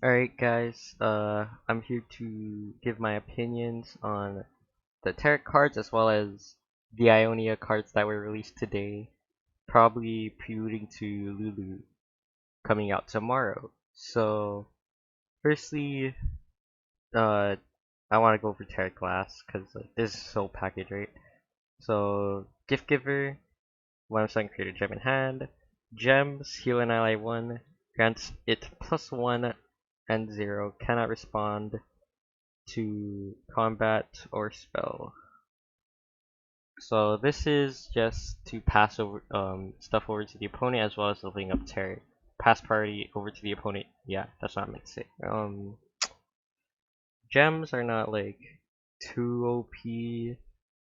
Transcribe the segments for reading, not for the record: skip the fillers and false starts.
Alright guys, I'm here to give my opinions on the tarot cards as well as the Ionia cards that were released today, probably preluding to Lulu coming out tomorrow. So, firstly, uh, I want to go over Tarot Glass, because this is so packaged, right? So, Gift Giver, 1 create a gem in hand, Gems, heal an ally 1, grants it +1 and 0, cannot respond to combat or spell. So this is just to pass over stuff over to the opponent as well as leveling up Terry. Pass priority over to the opponent. Yeah, that's what I meant to say. Gems are not like too OP.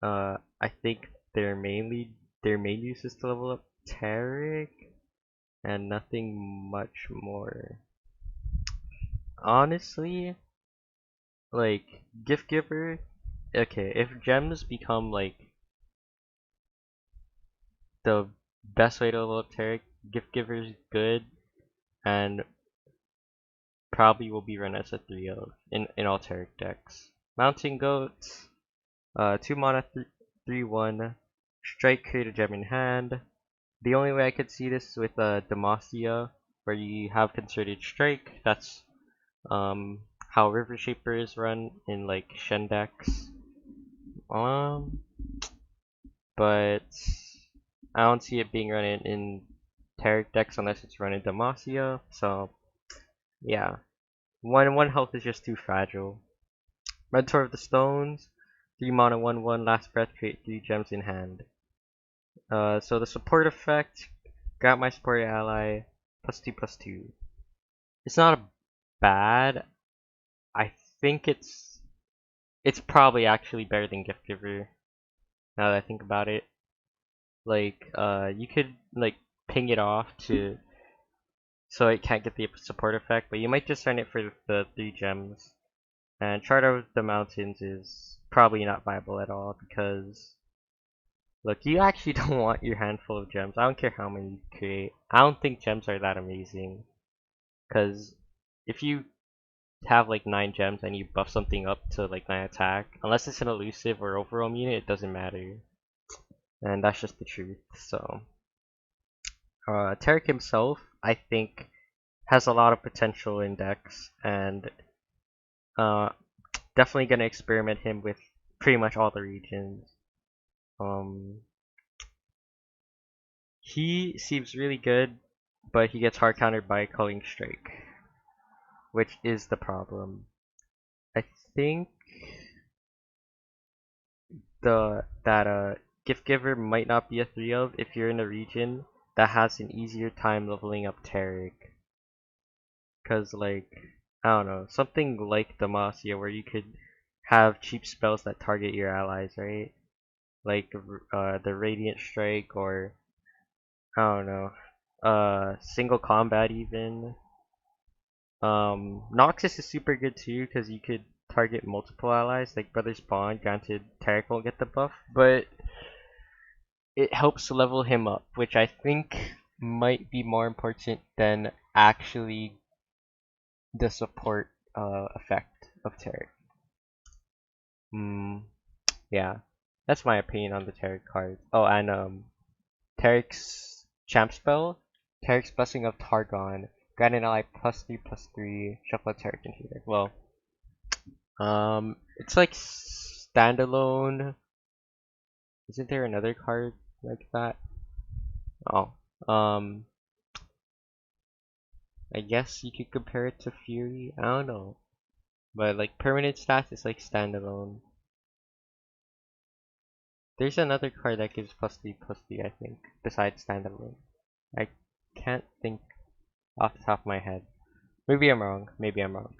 I think their main use is to level up Tarek and nothing much more. Honestly, like Gift Giver. Okay, if gems become like the best way to level up Tarek, Gift Giver is good and probably will be run as a 3-0 in all Tarek decks. Mountain Goats, 2 mana 3/1, strike, create a gem in hand. The only way I could see this is with Demacia, where you have concerted strike. That's how River Shaper is run in like Shen decks. Um, but I don't see it being run in Tarek decks unless it's run in Demacia. So yeah, one health is just too fragile. Mentor of the Stones, 3 mana 1/1, last breath, create 3 gems in hand. So the support effect, grant my support ally +2/+2. It's not bad. I think it's probably actually better than Gift Giver. Now that I think about it, like you could like ping it off to so it can't get the support effect, but you might just run it for the 3 gems. And Chart of the Mountains is probably not viable at all because look, you actually don't want your handful of gems. I don't care how many you create. I don't think gems are that amazing because if you have like 9 gems and you buff something up to like 9 attack, unless it's an elusive or overwhelm unit, it doesn't matter. And that's just the truth. So, Tarek himself, I think, has a lot of potential in decks, and uh, definitely gonna experiment him with pretty much all the regions. Um, he seems really good, but he gets hard countered by Culling Strike, which is the problem. I think that Gift Giver might not be a 3 of if you're in a region that has an easier time leveling up Tarek. Cause like I don't know, something like Demacia where you could have cheap spells that target your allies, right? Like the Radiant Strike or I don't know, single combat even. Noxus is super good too because you could target multiple allies. Like Brothers Bond, granted Tarek won't get the buff, but it helps level him up, which I think might be more important than actually the support effect of Tarek. Hmm. Yeah, that's my opinion on the Tarek card. Oh, and Tarek's champ spell, Tarek's Blessing of Targon, grant an ally +3/+3, shuffle a Tarek in here. Well, it's like standalone. Isn't there another card like that? Oh, I guess you could compare it to Fury. I don't know, but like permanent stats is like standalone. There's another card that gives +3/+3, I think, besides standalone. I can't think off the top of my head. Maybe I'm wrong. Maybe I'm wrong.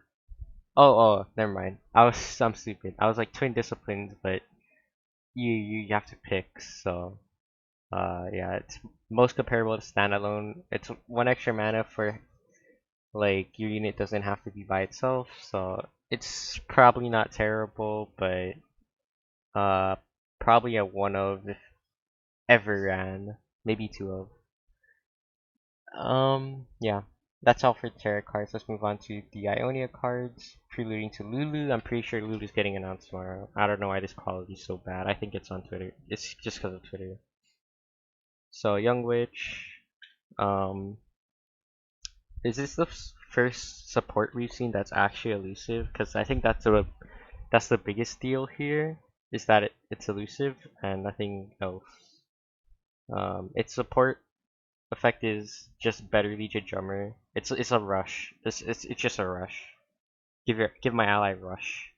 Oh, never mind. I'm stupid. I was like twin disciplines, but you have to pick. So yeah, it's most comparable to standalone. It's 1 extra mana for like your unit doesn't have to be by itself, so it's probably not terrible, but uh probably a 1 of if ever ran, maybe 2 of. Yeah. that's all for tarot cards. Let's move on to the Ionia cards, preluding to Lulu. I'm pretty sure Lulu's getting announced tomorrow. I don't know why this quality is so bad. I think it's on Twitter. It's just because of Twitter. So Young Witch. Um, is this the first support we've seen that's actually elusive? Because I think that's the biggest deal here. Is that it's elusive and nothing else. Its support effect is just better Legion Drummer. It's a rush. It's just a rush. Give my ally rush.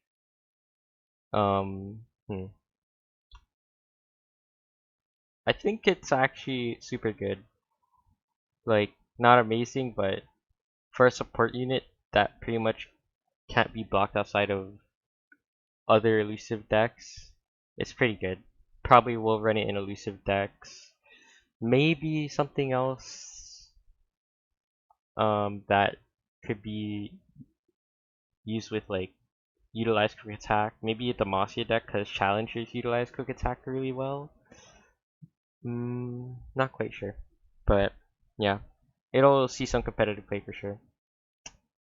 Um, hmm. I think it's actually super good. Like not amazing, but for a support unit that pretty much can't be blocked outside of other elusive decks, it's pretty good. Probably will run it in elusive decks. Maybe something else that could be used with like utilize quick attack. Maybe the Demacia deck because challengers utilize quick attack really well. Not quite sure, but yeah, it'll see some competitive play for sure.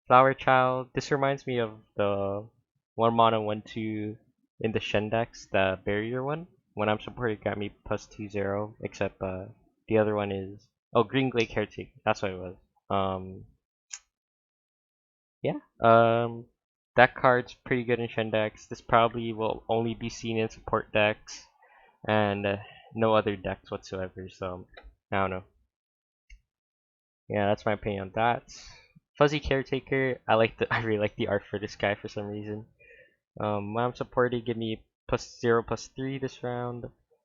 Flower Child. This reminds me of the 1 mana 1/2 in the Shen decks, the barrier one. When I'm supported, got me +2/0. Except the other one is Green Glade Caretaker. That's what it was. Yeah. That card's pretty good in Shen decks. This probably will only be seen in support decks and no other decks whatsoever. So I don't know. Yeah, that's my opinion on that. Fuzzy Caretaker. I really like the art for this guy for some reason. When I'm supported, give me +0/+3 this round.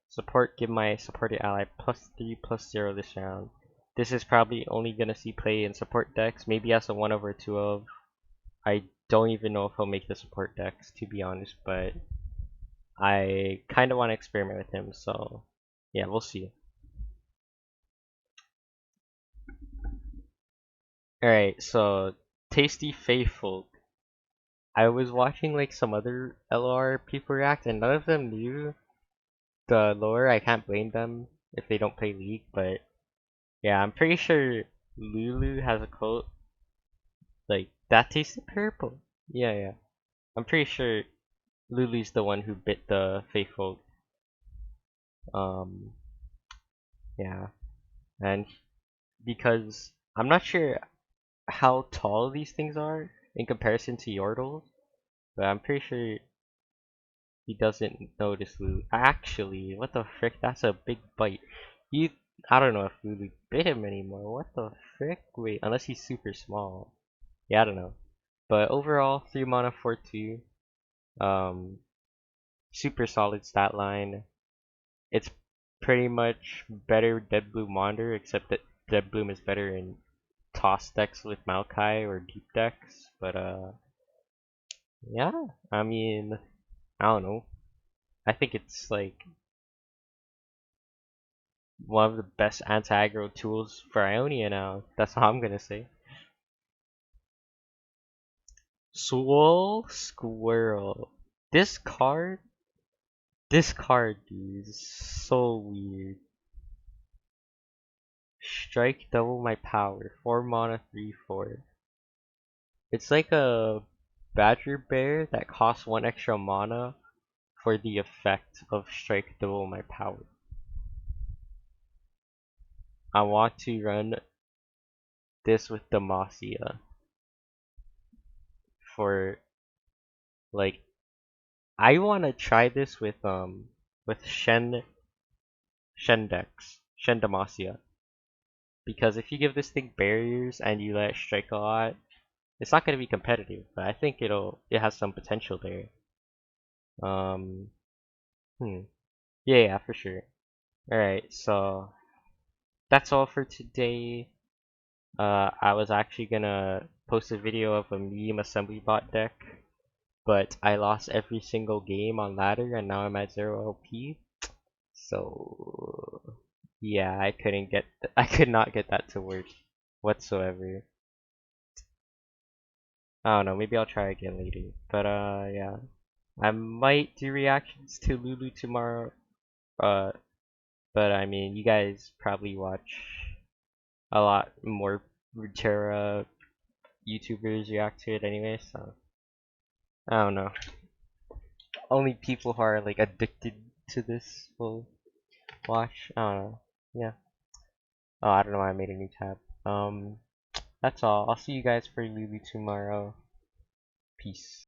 Support, give my supported ally +3/+0 this round. This is probably only gonna see play in support decks, maybe as a 1/2 of. I don't even know if he'll make the support decks, to be honest, but I kind of want to experiment with him, so yeah, we'll see. Alright, so Tasty Faithful. I was watching like some other LOR people react, and none of them knew the lore. I can't blame them if they don't play League, but yeah, I'm pretty sure Lulu has a quote like that tasted purple. Yeah, yeah. I'm pretty sure Lulu's the one who bit the faithful. Um, yeah, and because I'm not sure how tall these things are in comparison to Yordle, but I'm pretty sure he doesn't notice Lulu. Actually, what the frick? That's a big bite. You, I don't know if Lulu bit him anymore. What the frick? Wait, unless he's super small. Yeah, I don't know. But overall, 3 mana 4/2. Um, super solid stat line. It's pretty much better Dead Bloom Wander, except that Dead Bloom is better in toss decks with Maokai or deep decks. But yeah, I mean, I don't know. I think it's like one of the best anti-aggro tools for Ionia now. That's all I'm gonna say. Swole Squirrel. This card, dude, is so weird. Strike double my power. 4 mana 3/4. It's like a Badger Bear that costs 1 extra mana for the effect of strike double my power. I want to run this with Demacia for like I want to try this with Shen decks, Shen Demacia, because if you give this thing barriers and you let it strike a lot, it's not going to be competitive, but I think it has some potential there. Um, yeah, for sure. Alright, so that's all for today. I was actually gonna post a video of a meme assembly bot deck, but I lost every single game on ladder and now I'm at 0 LP. So yeah, I could not get that to work whatsoever. I don't know, maybe I'll try again later. But yeah. I might do reactions to Lulu tomorrow. Uh but I mean you guys probably watch a lot more Ruterra YouTubers react to it anyway, so I don't know. Only people who are like addicted to this will watch. I don't know. Yeah. Oh, I don't know why I made a new tab. That's all. I'll see you guys for Lulu tomorrow. Peace.